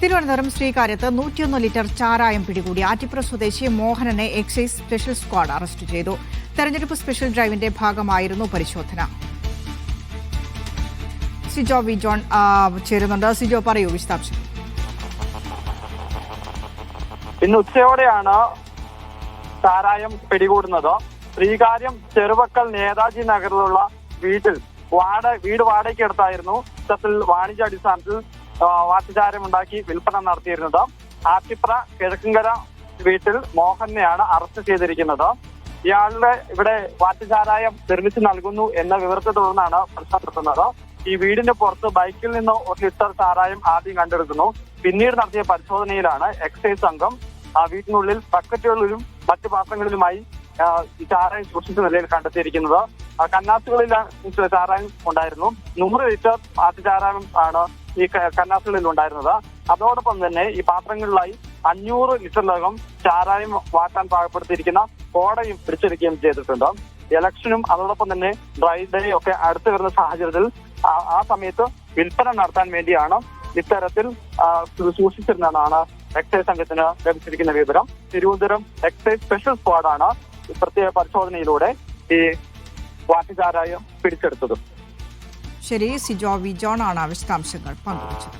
Thiruvananthapuram ശ്രീകാര്യത്ത് 101 litre ചാരായം പിടികൂടി. ആറ്റിപ്പുറ സ്വദേശി മോഹനനെ എക്സൈസ് സ്പെഷ്യൽ സ്ക്വാഡ് അറസ്റ്റ് ചെയ്തു. തെരഞ്ഞെടുപ്പ് സ്പെഷ്യൽ ഡ്രൈവിന്റെ ഭാഗമായിരുന്നു പരിശോധന. സിജോ വി ജോൺ ചേരുന്നുണ്ട്. സിജോ, പറയൂ വിശദാംശം. ഇന്ന് ഉച്ചയോടെയാണ് ചാരായം പിടികൂടുന്നത്. ശ്രീകാര്യം ചെറുവക്കൽ നേതാജി നഗറിലുള്ള വീട്ടിൽ വീട് വാടകയ്ക്ക് എടുത്തായിരുന്നു ഇത്തരത്തിൽ വാണിജ്യാടിസ്ഥാനത്തിൽ വാറ്റുചാരം ഉണ്ടാക്കി വിൽപ്പന നടത്തിയിരുന്നത്. ആറ്റിപ്ര കിഴക്കങ്കര വീട്ടിൽ മോഹനെയാണ് അറസ്റ്റ് ചെയ്തിരിക്കുന്നത്. ഇയാളുടെ ഇവിടെ വാറ്റുചാരായം നിർമ്മിച്ചു നൽകുന്നു എന്ന വിവരത്തെ തുടർന്നാണ് പ്രശ്നം നടത്തുന്നത്. ഈ വീടിന്റെ പുറത്ത് ബൈക്കിൽ നിന്ന് 1 ലിറ്റർ ചാരായം ആദ്യം കണ്ടെടുക്കുന്നു. പിന്നീട് നടത്തിയ പരിശോധനയിലാണ് എക്സൈസ് സംഘം വീട്ടിനുള്ളിൽ ബക്കറ്റുകളിലും മറ്റു പാത്രങ്ങളിലുമായി ഈ ചാരായം സൂക്ഷിച്ച നിലയിൽ കണ്ടെത്തിയിരിക്കുന്നത്. കന്നാസുകളിൽ ചാരായം ഉണ്ടായിരുന്നു. 100 ലിറ്റർ ആറ്റുചാരായം ആണ് ഈ കന്നാസുകളിൽ ഉണ്ടായിരുന്നത്. അതോടൊപ്പം തന്നെ ഈ പാത്രങ്ങളിലായി 500 ലിറ്ററിലകം ചാരായം വാട്ടാൻ പാകപ്പെടുത്തിയിരിക്കുന്ന കോടയും പിടിച്ചെടുക്കുകയും ചെയ്തിട്ടുണ്ട്. ഇലക്ഷനും അതോടൊപ്പം തന്നെ ഡ്രൈ ഡേ ഒക്കെ അടുത്ത് വരുന്ന സാഹചര്യത്തിൽ ആ സമയത്ത് വിൽപ്പന നടത്താൻ വേണ്ടിയാണ് ഇത്തരത്തിൽ സൂക്ഷിച്ചിരുന്നതാണ് എക്സൈസ് സംഘത്തിന് ലഭിച്ചിരിക്കുന്ന വിവരം. തിരുവനന്തപുരം എക്സൈസ് സ്പെഷ്യൽ സ്ക്വാഡാണ് പ്രത്യേക പരിശോധനയിലൂടെ ഈ വാറ്റുചാരായം പിടിച്ചെടുത്തത്. ശരി, സിജോ വി ജോൺ ആണ് വിശദാംശങ്ങൾ പങ്കുവച്ചത്.